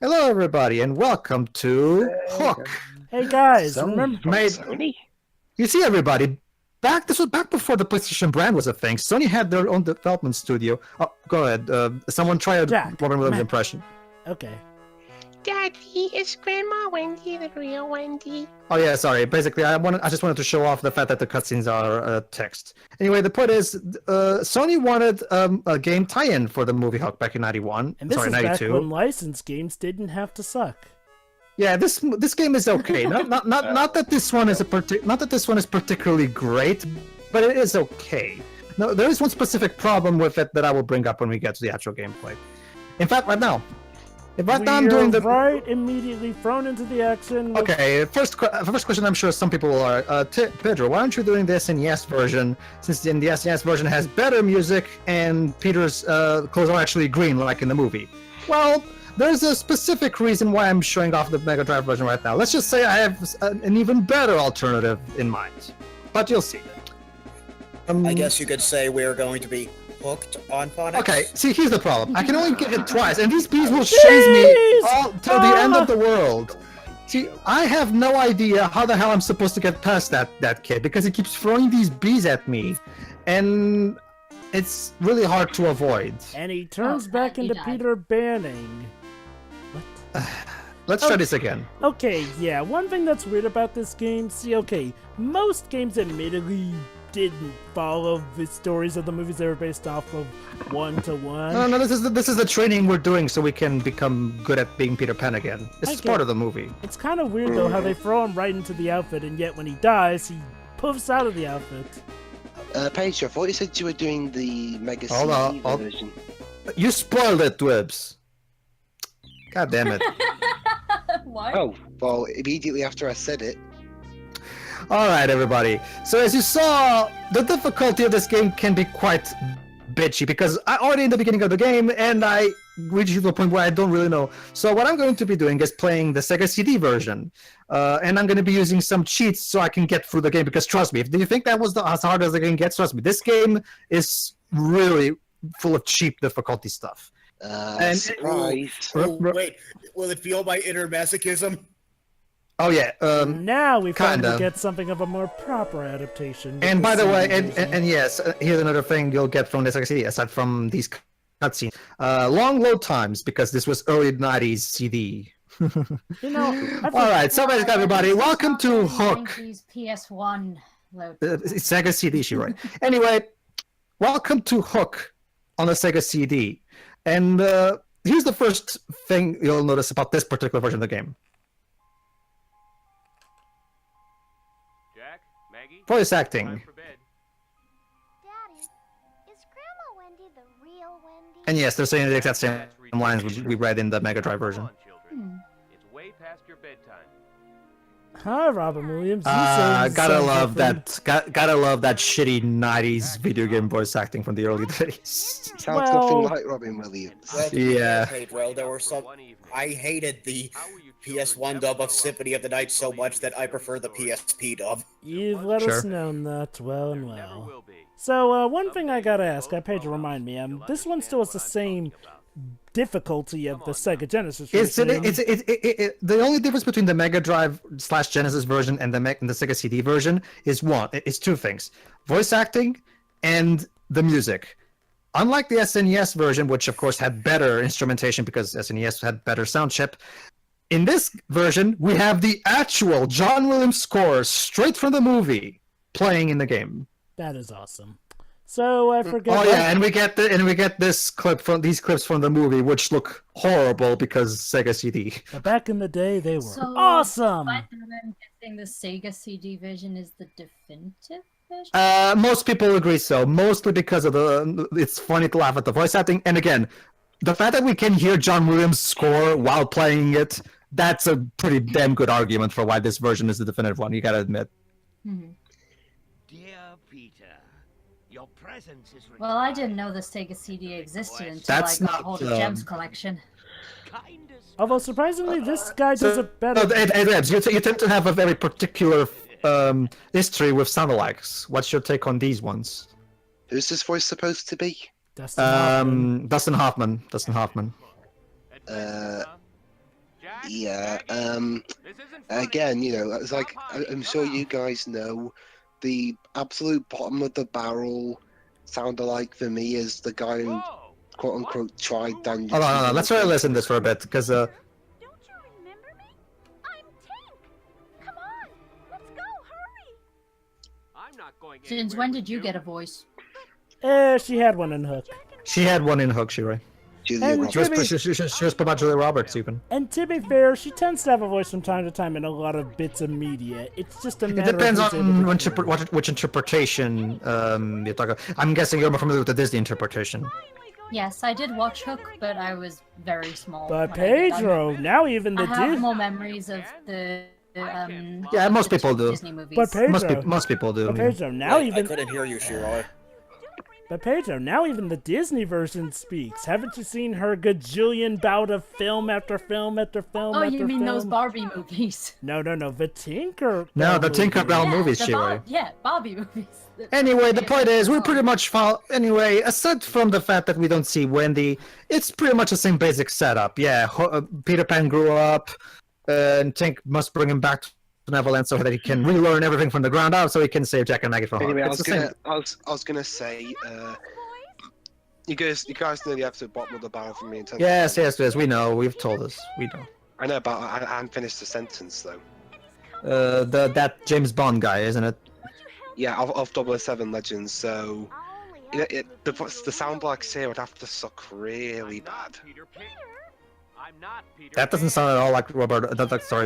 Hello, everybody, and welcome to Hook. Hey guys, So, remember? Sony? You see, everybody, this was back before the PlayStation brand was a thing. Sony had their own development studio. Oh, go ahead. Someone try a Jack, Robin Williams impression. Okay. Daddy, is Grandma Wendy the real Wendy? Oh yeah, sorry. Basically, I just wanted to show off the fact that the cutscenes are text. Anyway, the point is, Sony wanted a game tie-in for the movie Hook back in '91. And this Sorry, is '92. back when licensed games didn't have to suck. Yeah, this game is okay. Not that this one is not that this one is particularly great, but it is okay. No, there is one specific problem with it that I will bring up when we get to the actual gameplay. In fact, right now I'm doing the right immediately thrown into the action. Okay, first question. I'm sure some people are. Pedro, why aren't you doing the SNES version? Since in the SNES version has better music and Peter's clothes are actually green, like in the movie. Well, there's a specific reason why I'm showing off the Mega Drive version right now. Let's just say I have an even better alternative in mind, but you'll see. I guess you could say we're going to be hooked on phonics. Okay, see, here's the problem. I can only get it twice, and these bees will chase me all till the end of the world. See, I have no idea how the hell I'm supposed to get past that kid, because he keeps throwing these bees at me, and it's really hard to avoid. And he turns back into Peter Banning. What? Let's try this again. Okay, yeah, one thing that's weird about this game, see, okay, most games admittedly didn't follow the stories of the movies they were based off of one-to-one. No, this is the training we're doing so we can become good at being Peter Pan again. This is part of the movie. It's kind of weird though how they throw him right into the outfit, and yet when he dies, he poofs out of the outfit. Pedro, I thought you said you were doing the Mega Hold CD on, version. You spoiled it, Dwibs. God damn it. What? Oh, well, immediately after I said it. Alright, everybody. So as you saw, the difficulty of this game can be quite bitchy, because I already in the beginning of the game, and I reached to the point where I don't really know. So what I'm going to be doing is playing the SEGA CD version. And I'm going to be using some cheats so I can get through the game, because trust me, if you think that was as hard as the game gets, trust me, this game is really full of cheap difficulty stuff. Surprise. Wait, will it feel my inner masochism? Oh yeah. Now we finally kinda. get something of a more proper adaptation. with And by the way, CD version. and yes, here's another thing you'll get from this CD, aside from these cutscenes. Long load times, because this was early 90s CD. You know, Alright, so basically, everybody, welcome to Hook. 90s PS1 load. It's Sega CD, she wrote. Anyway, welcome to Hook on the Sega CD. And here's the first thing you'll notice about this particular version of the game. Jack, Maggie, Voice acting. time for bed. Daddy, is Grandma Wendy the real Wendy? And yes, they're saying the exact same lines we read in the Mega Drive version. Come on, children. It's way past your bedtime. Hi, Robin Williams. You say Gotta something love different. that. Gotta love that shitty '90s video game voice acting from the early days. Sounds Well- nothing like Robin Williams. Well, to be Yeah. fair, Pedro, there were some. I hated the PS1 dub of Symphony of the Night so much that I prefer the PSP dub. You've let Sure. us know that well and Never well. will be. So, one thing I gotta ask, I paid to remind me, this one still has the same difficulty of the Sega Genesis version. The only difference between the Mega Drive / Genesis version and the Sega CD version is two things: voice acting and the music. Unlike the SNES version, which of course had better instrumentation because SNES had better sound chip, in this version we have the actual John Williams score straight from the movie playing in the game. That is awesome. So I forget. Oh yeah, and we get these clips from the movie, which look horrible because Sega CD. But back in the day, they were So, awesome. But I'm guessing the Sega CD version is the definitive version? Most people agree so, mostly because of it's funny to laugh at the voice acting, and again, the fact that we can hear John Williams' score while playing it, that's a pretty damn good argument for why this version is the definitive one, you gotta admit. Dear Peter, your presence is Well, I didn't know the Sega CD existed until That's I got not, hold of Gem's collection. kindest. Although surprisingly, this guy does a better. You tend to have a very particular history with sound-alikes. What's your take on these ones? Who's this voice supposed to be? Dustin Hoffman. Dustin Hoffman. Uh, Yeah. Again, you know, it's like I'm sure you guys know, the absolute bottom of the barrel sounded like for me is the guy who quote unquote tried down. Hold on. Let's try to listen to this for a bit, because Don't you remember me? I'm Tink. Come on, let's go. Hurry. I'm not going Since anywhere when with did you you. get a voice? She had one in Hook. she had one in Hook, Shiroi. Julia And Roberts. She was put by Julia Roberts, even. And to be fair, she tends to have a voice from time to time in a lot of bits of media. It's just a It matter depends of who's able on to which interpretation you're talking. I'm guessing you're more familiar with the Disney interpretation. Yes, I did watch Hook, but I was very small. But when I did. Pedro, now even the I have Disney. more memories of the Yeah, most the people do. Disney movies. But Pedro, Most people do. but yeah. Pedro, now Wait, I even. couldn't hear you, Shiroi. But Pedro, now even the Disney version speaks. Haven't you seen her gajillion bout of film after film after film Oh, after you mean film? those Barbie movies? No, the Tinker. No, the movie. Tinkerbell movies, the Shiroi. Barbie movies. Anyway, the point is, we're pretty much anyway, aside from the fact that we don't see Wendy, it's pretty much the same basic setup. Yeah, Peter Pan grew up, and Tink must bring him back to Neverland so that he can relearn everything from the ground up, so he can save Jack and Maggie from harm. Anyway, It's I was gonna say, you guys know the episode bottom of the barrel from me in terms. Yes, we know. We've told us. We know. I know, but I hadn't finished the sentence though. That James Bond guy, isn't it? Yeah, of 007 Legends. So, the sound blocks here would have to suck really bad. I'm not Peter That doesn't Pan. sound at all like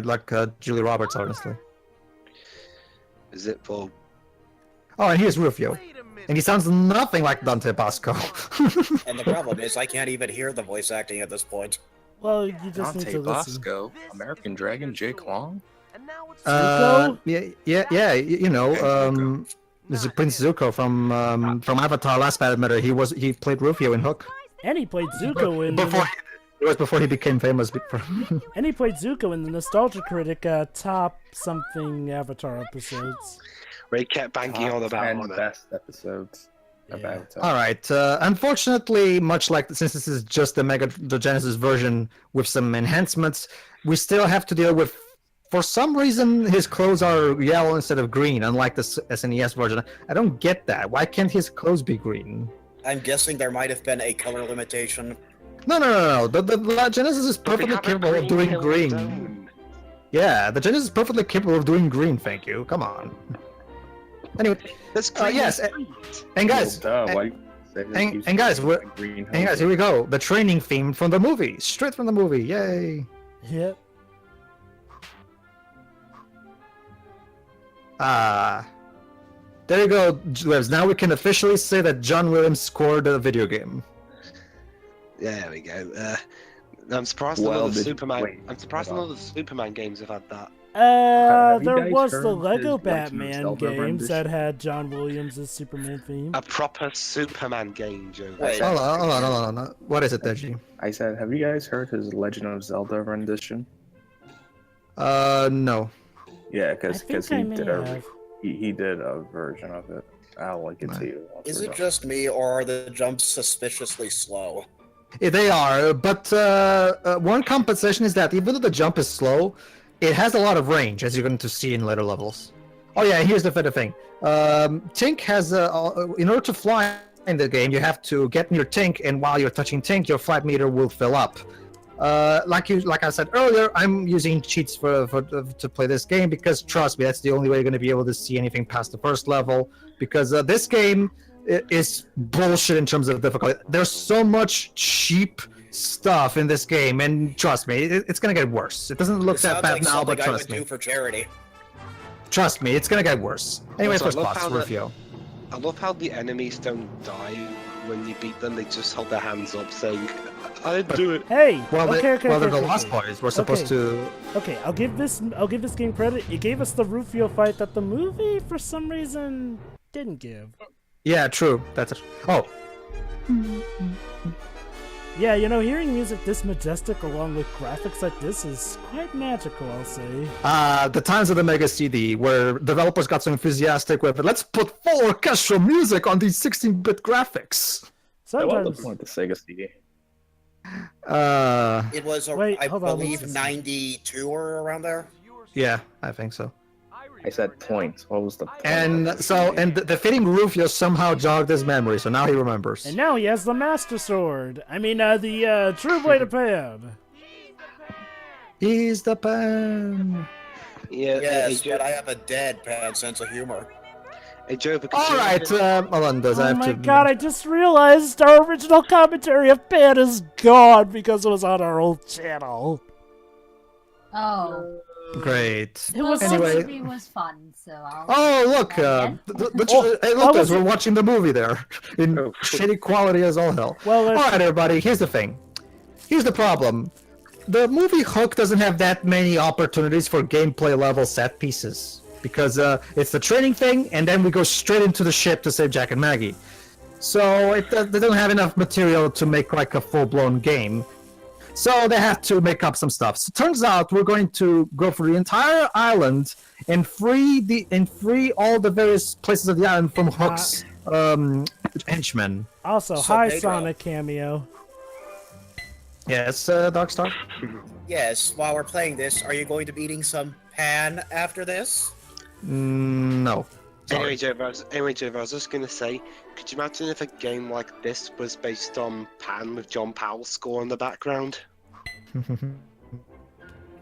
like Julie Roberts, honestly. Is it for? Oh, and here's Rufio, and he sounds nothing like Dante Bosco. And the problem is, I can't even hear the voice acting at this point. Well, you just need Dante to listen. Bosco, American Dragon, Jake Long. And now it's Yeah. You know, this is Prince Zuko from Avatar: Last Airbender. He played Rufio in Hook. And he played Zuko in It was before he became famous. and he played Zuko in the Nostalgia Critic top something Avatar episodes. Where he kept banking on about 10 on it. best episodes of Yeah. Avatar. All right. Unfortunately, much like since this is just the Genesis version with some enhancements, we still have to deal with. For some reason, his clothes are yellow instead of green, unlike the SNES version. I don't get that. Why can't his clothes be green? I'm guessing there might have been a color limitation. No. The Genesis is perfectly capable of doing green. Yeah, the Genesis is perfectly capable of doing green. Thank you. Come on. Anyway, That's yes, and guys, Well, duh, why do you say that and- he's and guys, wearing we're- green hey guys, here we go. The training theme from the movie, straight from the movie. Yay! Yep. There you go, Webs. Now we can officially say that John Williams scored a video game. There we go. I'm surprised Well, none of the did- Superman. wait, I'm surprised hold none of the Superman games have had that. Have you There guys was heard the his Lego Legend of Batman Zelda games rendition? that had John Williams' Superman theme. A proper Superman game, Joe. Wait. Hold on. What is it, Deji? I said, have you guys heard his Legend of Zelda rendition? No. Yeah, I because think he I may did have. he did a version of it. I'll link it to you. Is it just me, or are the jumps suspiciously slow? They are, but one compensation is that even though the jump is slow, it has a lot of range, as you're going to see in later levels. Oh yeah, here's the thing. Tink has, in order to fly in the game, you have to get near Tink, and while you're touching Tink, your flight meter will fill up. Like I said earlier, I'm using cheats to play this game because trust me, that's the only way you're going to be able to see anything past the first level. Because this game is bullshit in terms of difficulty. There's so much cheap stuff in this game, and trust me, it's going to get worse. It doesn't look It that sounds bad like now, something but I trust would me. do for charity. Trust me, it's going to get worse. Anyway, Also, first I love boss, how the- Rufio. I love how the enemies don't die when you beat them. They just hold their hands up, saying, "I didn't do it." Hey! Well, okay, they're the okay. Lost Boys. We're supposed to... Okay, I'll give this game credit. It gave us the Rufio fight that the movie, for some reason, didn't give. Yeah, true. That's it. Oh, Yeah, you know, hearing music this majestic along with graphics like this is quite magical, I'll say. the times of the Mega CD, where developers got so enthusiastic with it. Let's put full orchestral music on these 16-bit graphics. I was Sometimes, looking at the Sega CD. It was, Wait, I hold on, believe, let's- 92 or around there. Yeah, I think so. I said points. What was the point? And the fitting Rufio somehow jogged his memory, so now he remembers. And now he has the Master Sword. I mean, the True Blade of Pan. He's the pan. Yeah. Yes, but I have a deadpan sense of humor. Hey, Joe, because All right, Melinda's. I Oh have my to. god, I just realized our original commentary of Pan is gone because it was on our old channel. Oh. Great. It was Anyway. Movie was fun, so I'll Oh, look, again. hey, look, guys, we're watching the movie there in Oh. shitty quality as all hell. Well, All right, everybody, here's the thing. Here's the problem. The movie Hook doesn't have that many opportunities for gameplay level set pieces because it's the training thing, and then we go straight into the ship to save Jack and Maggie. So they don't have enough material to make like a full-blown game. So they have to make up some stuff. So turns out we're going to go through the entire island and free all the various places of the island from Hook's henchmen. Also, So, hi Pedro. Sonic cameo. Yes, Darkstar? Yes, while we're playing this, are you going to be eating some pan after this? No. Anyway, Joe, I was just gonna say, could you imagine if a game like this was based on Pan with John Powell's score in the background?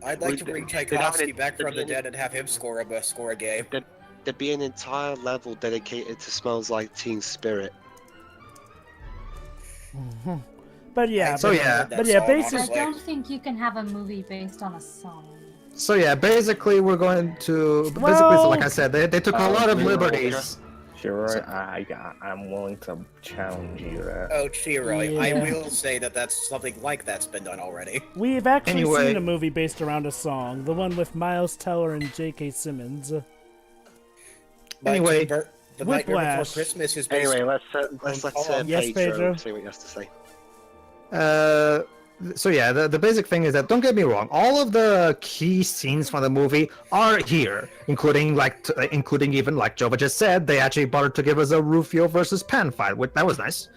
I'd like to bring Tchaikovsky back from the dead and have him score a game. There'd be an entire level dedicated to Smells Like Teen Spirit. But yeah, So yeah. but yeah, I basically, don't think you can have a movie based on a song. So yeah, basically we're going to Well- like I said, they took a lot of liberties. Sure, I'm willing to challenge you to that. Oh, Chiroy, I Yeah. will say that that's something like that's been done already. we've actually Anyway. seen a movie based around a song, the one with Miles Teller and J.K. Simmons. Anyway, The Nightmare Before Whiplash. Christmas is based Anyway, let's Yes, Pedro. say what he has to say. So yeah, the basic thing is that, don't get me wrong, all of the key scenes from the movie are here, including even like Jova just said, they actually bothered to give us a Rufio versus Pan fight, which that was nice.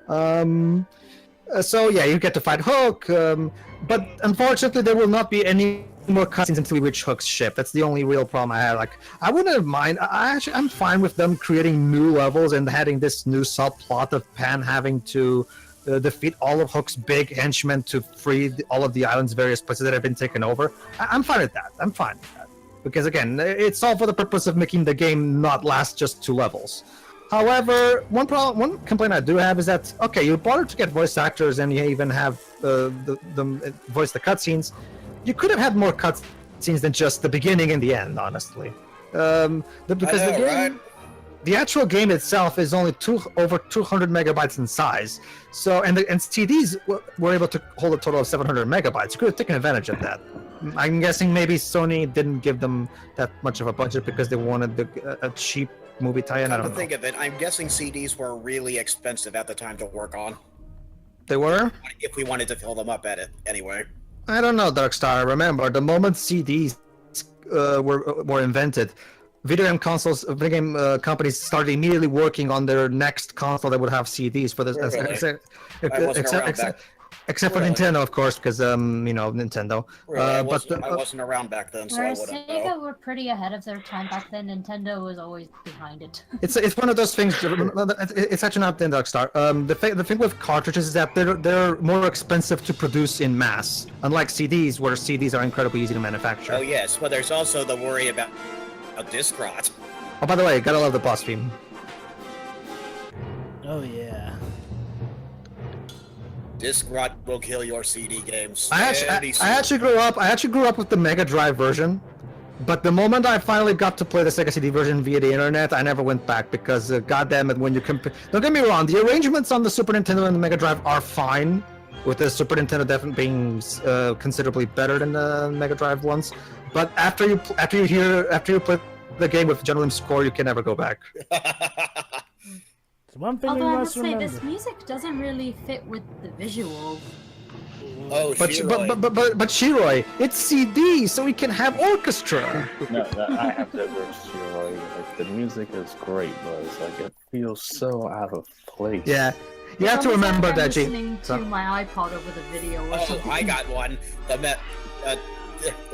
So yeah, you get to fight Hook, but unfortunately there will not be any more cutscenes until we reach Hook's ship. That's the only real problem I had. Like, I wouldn't mind. I'm fine with them creating new levels and having this new subplot of Pan having to defeat all of Hook's big henchmen to free all of the island's various places that have been taken over. I'm fine with that. I'm fine with that. Because again, it's all for the purpose of making the game not last just 2 levels. However, one complaint I do have is that, okay, you bothered to get voice actors and you even have them voice the cutscenes. You could have had more cutscenes than just the beginning and the end, honestly. Because the game, right? the actual game itself is only over 200 megabytes in size. So, and CDs were able to hold a total of 700 megabytes. You could have taken advantage of that. I'm guessing maybe Sony didn't give them that much of a budget because they wanted a cheap movie tie-in. I Come to don't know. think of it, I'm guessing CDs were really expensive at the time to work on. They were? If we wanted to fill them up at it, anyway. I don't know, Darkstar. Remember, the moment CDs were invented, video game companies started immediately working on their next console that would have CDs for this. Really? Except for Really? Nintendo, of course, because Nintendo. Really, I But wasn't around back then, so I Whereas wouldn't Sega know. were pretty ahead of their time back then, Nintendo was always behind it. it's one of those things. It's actually not in Darkstar. The thing with cartridges is that they're more expensive to produce in mass, unlike CDs, where CDs are incredibly easy to manufacture. Oh yes, but there's also the worry about a disc rot. Oh, by the way, gotta love the boss theme. Oh yeah. Disc rot will kill your CD games. I actually grew up with the Mega Drive version, but the moment I finally got to play the Sega CD version via the internet, I never went back because, goddamn it, when you compare, don't get me wrong, the arrangements on the Super Nintendo and the Mega Drive are fine, with the Super Nintendo definitely being considerably better than the Mega Drive ones. But after you play the game with General Lim's score, you can never go back. One thing Although we I must must say, remember. this music doesn't really fit with the visual. Oh, But Shiroi, it's CD, so we can have orchestra. No, I have to agree with you. Like the music is great, but it's like it feels so out of place. Yeah, You have to remember I'm that, G. listening to my iPod over the video or Oh, something. I got one. The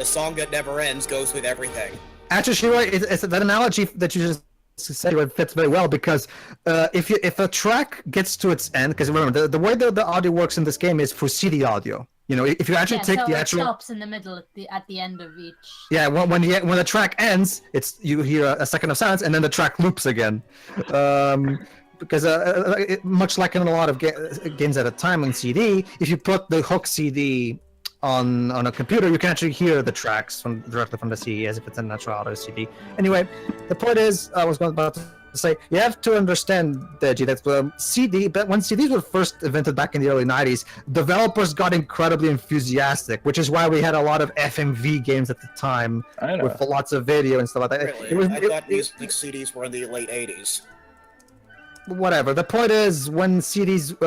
song that never ends goes with everything. Actually, Shiro, it's that analogy that you just said fits very well because if a track gets to its end, because remember the way the audio works in this game is for CD audio. You know, if you actually take so the it actual stops in the middle at the end of each. yeah, when the track ends, you hear a second of silence and then the track loops again. Because much like in a lot of games at a time on CD, if you put the hook CD on a computer, you can actually hear the tracks directly from the CD as if it's a natural audio CD. Anyway, the point is, I was about to say, you have to understand, Deji, that but when CDs were first invented back in the early 90s, developers got incredibly enthusiastic, which is why we had a lot of FMV games at the time with lots of video and stuff like that. Really? I thought music CDs were in the late 80s. Whatever. The point is, when CDs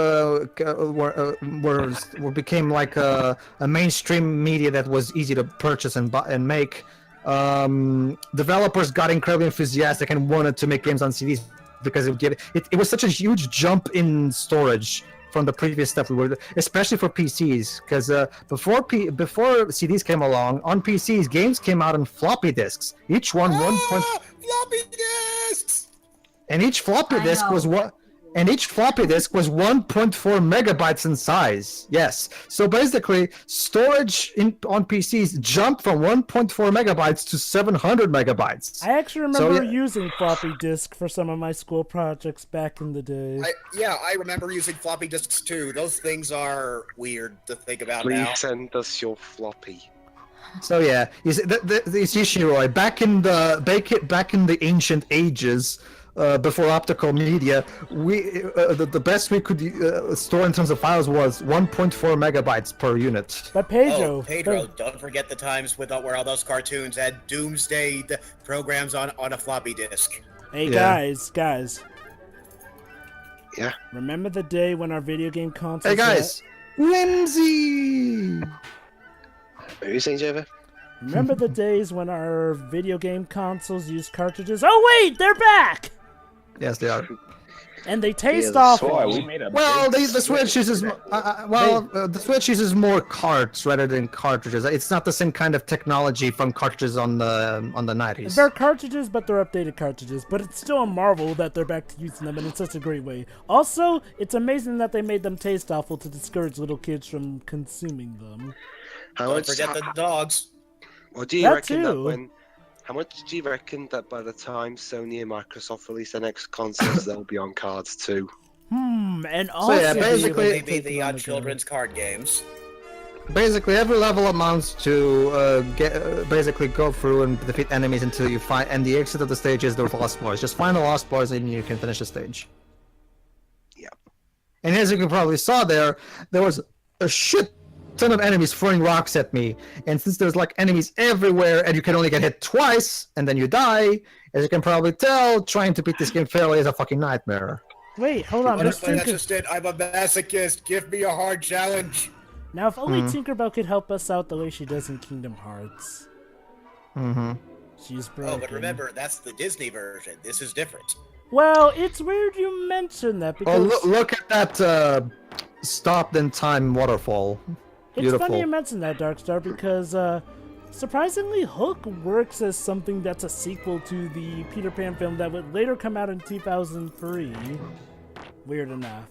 became like a mainstream media that was easy to purchase and make, developers got incredibly enthusiastic and wanted to make games on CDs because it was such a huge jump in storage from the previous stuff we were, especially for PCs, because before CDs came along, on PCs games came out on floppy disks, each one floppy disks. And each floppy disk was 1.4 megabytes in size. Yes. So basically, storage on PCs jumped from 1.4 megabytes to 700 megabytes. I actually remember using floppy disk for some of my school projects back in the day. I remember using floppy disks too. Those things are weird to think about Please now. send us your floppy. So yeah, you see, this issue, Roy, back in the ancient ages. Before optical media, the best we could store in terms of files was 1.4 megabytes per unit. But Pedro, don't forget the times where all those cartoons had doomsday programs on a floppy disk. Hey guys. Yeah. Remember the day when our video game consoles? Hey guys, whimsy. What are you saying, Java? Remember the days when our video game consoles used cartridges? Oh wait, they're back. Yes, they are. And they taste awful. Well, the Switch uses the Switch uses more carts rather than cartridges. It's not the same kind of technology from cartridges on the 90s. They're cartridges, but they're updated cartridges. But it's still a marvel that they're back to using them, and in such a great way. Also, it's amazing that they made them taste awful to discourage little kids from consuming them. Don't forget the dogs. What do you reckon how much do you reckon that by the time Sony and Microsoft release their next consoles, they'll be on cards too? And also basically maybe the children's card games. Basically, every level amounts to basically go through and defeat enemies until you find, and the exit of the stage is the lost boys. Just find the lost boys and you can finish the stage. Yep. And as you can probably saw there was a shit ton of enemies throwing rocks at me, and since there's like enemies everywhere and you can only get hit twice and then you die, as you can probably tell, trying to beat this game fairly is a fucking nightmare. Wait, hold on. That's just it. I'm a masochist. Give me a hard challenge. Now, if only Tinkerbell could help us out the way she does in Kingdom Hearts. She's broken. Oh, but remember, that's the Disney version. This is different. Well, it's weird you mention that because... Oh, look at that stopped in time waterfall. Beautiful. It's funny you mention that, Darkstar, because surprisingly, Hook works as something that's a sequel to the Peter Pan film that would later come out in 2003. Weird enough.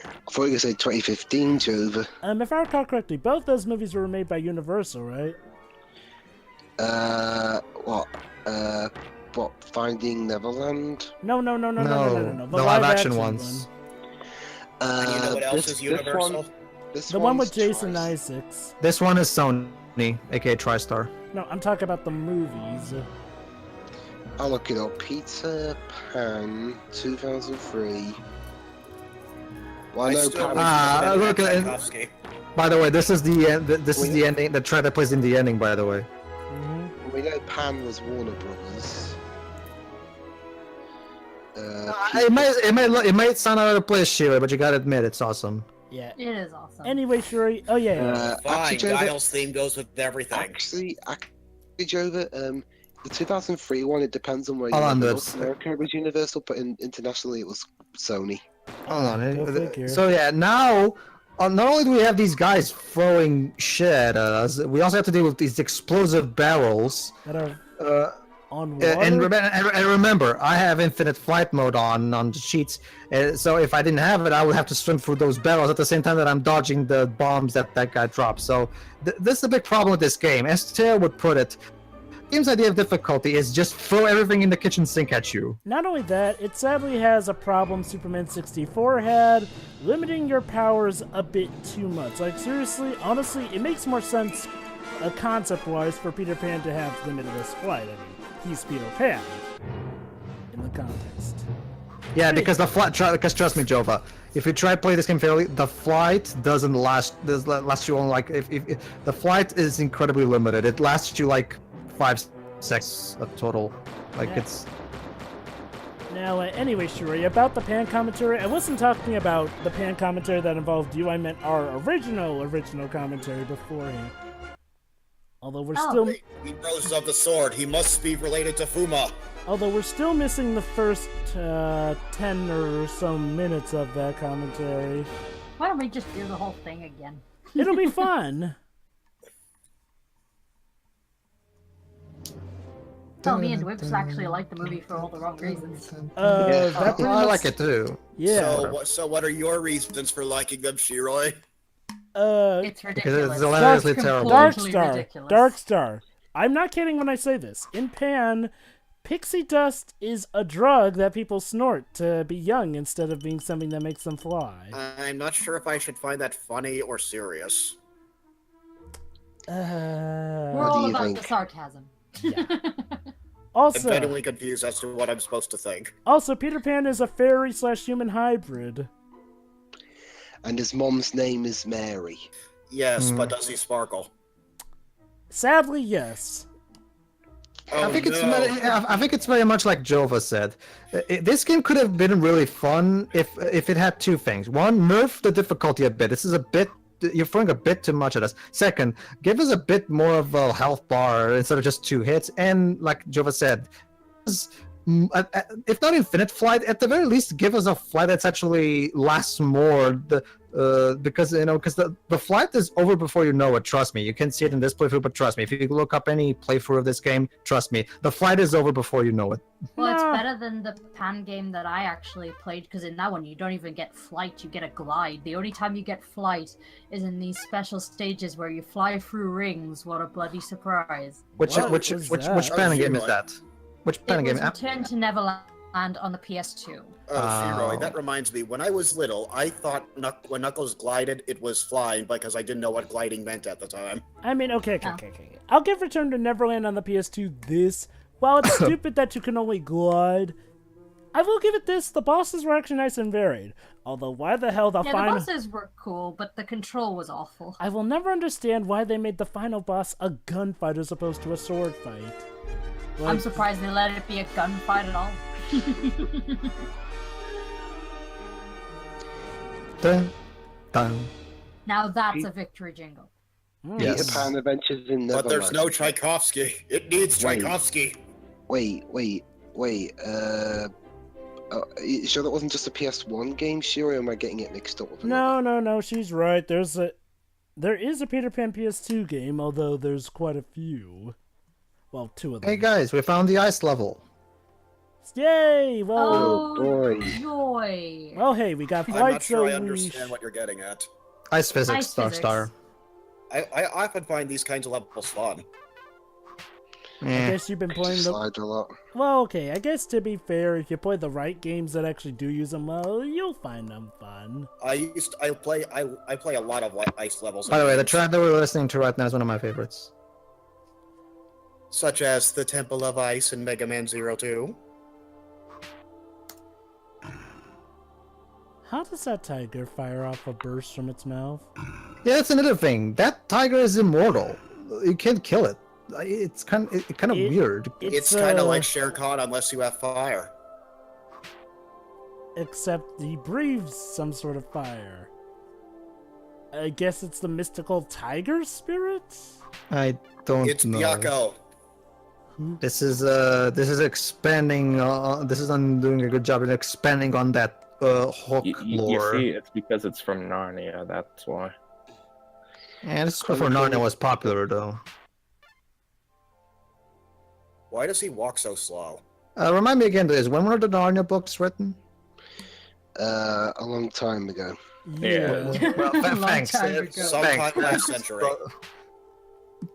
I thought you were going to say 2015, Jova. If I recall correctly, both those movies were made by Universal, right? What? Finding Neverland? No. The live action ones. And you know what else is Universal? The one with Jason Isaacs. This one is Sony, aka TriStar. No, I'm talking about the movies. I'll look it up. Peter Pan, 2003. Well, no, Pan. Look at it. By the way, this is the end. This is the ending. The trailer plays in the ending. By the way. We know Pan was Warner Brothers. It might sound out of place, Shira, but you gotta admit it's awesome. Yeah, it is awesome. Anyway, Shuri. Oh yeah. Fine. Giles' theme goes with everything. Actually, Jova, the 2003 one, it depends on where Hold you on, live. North America it was Universal, but internationally it was Sony. Hold on. Go figure. So yeah, now not only do we have these guys throwing shit at us, we also have to deal with these explosive barrels. That are on And water. remember, I have infinite flight mode on the sheets, so if I didn't have it, I would have to swim through those barrels at the same time that I'm dodging the bombs that guy drops. So this is a big problem with this game. As Teo would put it, the game's idea of difficulty is just throw everything in the kitchen sink at you. Not only that, it sadly has a problem Superman 64 had, limiting your powers a bit too much. Like, seriously, honestly, it makes more sense concept-wise for Peter Pan to have limitless flight. I mean, he's Peter Pan in the context. Yeah, because because trust me, Jova, if you try to play this game fairly, the flight doesn't last. Does last you only like if the flight is incredibly limited. It lasts you like 5 seconds total. Like Yeah. it's. Now, anyway, Shuri, about the Pan commentary, I wasn't talking about the Pan commentary that involved you. I meant our original commentary beforehand. Although we're still. He rose of the sword. He must be related to Fuma. Although we're still missing the first 10 or so minutes of that commentary. Why don't we just do the whole thing again? It'll be fun. Well, me and Whips actually like the movie for all the wrong reasons. That pretty I much- like it too. Yeah. So what are your reasons for liking them, Shiroi? It's ridiculous. Because it's hilariously terrible. Ridiculous. Darkstar. I'm not kidding when I say this. In Pan, pixie dust is a drug that people snort to be young instead of being something that makes them fly. I'm not sure if I should find that funny or serious. We're What do all you about think? the sarcasm. I'm Also, genuinely confused as to what I'm supposed to think. Peter Pan is a fairy/human hybrid. And his mom's name is Mary. Yes, but does he sparkle? Sadly, yes. I think it's very much like Jova said. This game could have been really fun if it had two things. One, nerf the difficulty a bit. This is a bit. You're throwing a bit too much at us. Second, give us a bit more of a health bar instead of just 2 hits. And like Jova said, if not infinite flight, at the very least, give us a flight that's actually lasts more. Because the flight is over before you know it. Trust me, you can see it in this playthrough, but trust me, if you look up any playthrough of this game, trust me, the flight is over before you know it. Well, it's No. better than the Pan game that I actually played, because in that one you don't even get flight, you get a glide. The only time you get flight is in these special stages where you fly through rings. What a bloody surprise. Which What which is which that? which Pan game is that? Which It Pan was game? Return to Neverland on the PS2. Oh, Shiroi, that reminds me. When I was little, I thought when Knuckles glided, it was flying because I didn't know what gliding meant at the time. I mean, okay. I'll give Return to Neverland on the PS2 this. While it's stupid that you can only glide, I will give it this. The bosses were actually nice and varied. Although, why the hell the Yeah, final... the bosses were cool, but the control was awful. I will never understand why they made the final boss a gunfight as opposed to a sword fight. I'm surprised they let it be a gunfight at all. Dun, dun. Now that's a victory jingle. Yes. Peter Pan Adventures in Neverland. But there's no Tchaikovsky. It needs Wait. Tchaikovsky. Wait. You sure that wasn't just a PS1 game, Shuri, or am I getting it mixed up with another? No, she's right. There is a Peter Pan PS2 game, although there's quite a few. Well, 2 of them. Hey guys, we found the ice level. Yay! Well, Oh, boy. joy! well, hey, we got I'm flight, not sure I so understand what you're getting at. Ice physics, Ice physics. Star. I often find these kinds of levels fun. I guess you've been playing the... Slide a lot. Well, okay, I guess to be fair, if you play the right games that actually do use them well, you'll find them fun. I play a lot of ice levels. By the way, the games, track that we're listening to right now is one of my favorites. such as the Temple of Ice in Mega Man 02. How does that tiger fire off a burst from its mouth? Yeah, that's another thing. That tiger is immortal. You can't kill it. It's kind of weird. It's kind of like Shere Khan unless you have fire. Except he breathes some sort of fire. I guess it's the mystical tiger spirit? I don't It's know. Byakko. This is expanding. This is doing a good job in expanding on that Hook You lore. see, it's because it's from Narnia. That's why. And this is before Narnia was popular, though. Why does he walk so slow? Remind me again, when were the Narnia books written? A long time ago. Yeah. Well, Long thanks. time ago. Sometime last century.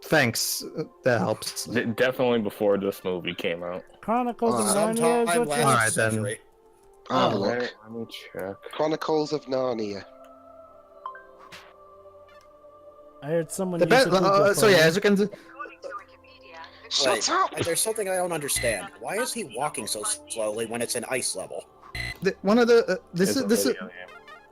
Thanks. That helps. Definitely before this movie came out. Chronicles of Narnia Sometime is what last you're... Alright, then. century. Oh, look. Let me check. Chronicles of Narnia. I heard someone The use a best, Google so yeah, phone. as you can see, Wait, there's something I don't understand. Why is he walking so slowly when it's an ice level? one of the this It's is a this is video game.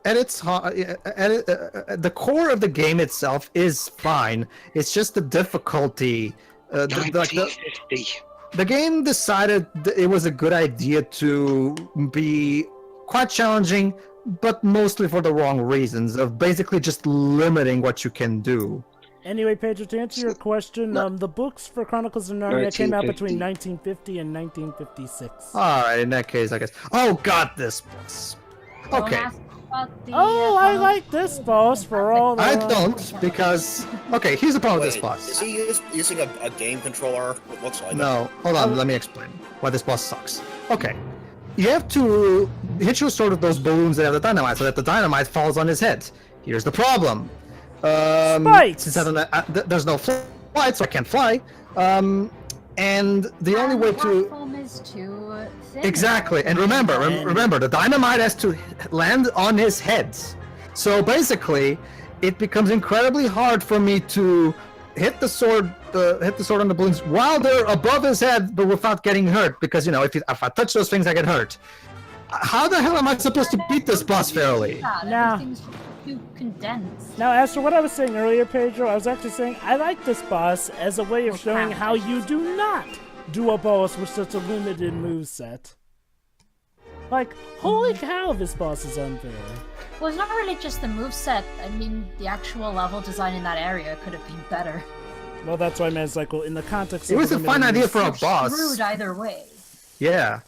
at its the core of the game itself is fine. It's just the difficulty. The game decided that it was a good idea to be quite challenging, but mostly for the wrong reasons of basically just limiting what you can do. Anyway, Pedro, to answer your question, the books for Chronicles of Narnia came out between 1950 and 1956. Alright, in that case, I guess. Oh god, this boss. Don't Okay. ask about the, Oh, I like this boss for all the... I don't, because... Okay, here's the problem with this Wait, boss. is he using a game controller? It looks like it. No, hold on, let me explain why this boss sucks. Okay, you have to hit your sword with those balloons that have the dynamite so that the dynamite falls on his head. Here's the problem. Spikes! Since there's no flight, so I can't fly. And the only way to... platform is too thin. Exactly, and remember, the dynamite has to land on his head. So basically, it becomes incredibly hard for me to hit the sword on the balloons while they're above his head, but without getting hurt. Because if I touch those things, I get hurt. How the hell am I supposed to beat this boss fairly? Now- Everything's too condensed. Now, as for what I was saying earlier, Pedro, I was actually saying I like this boss as a way of showing how you do not do a boss with such a limited moveset. Like, holy cow, this boss is unfair. Well, it's not really just the moveset. I mean, the actual level design in that area could have been better. Well, that's why I meant, it's like, well, in the context It of was a limited fine idea moves- for a boss. Screwed either way. Yeah.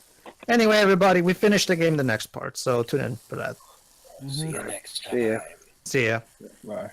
Anyway, everybody, we finished the game the next part, so tune in for that. See you next time. See ya. See ya. Bye.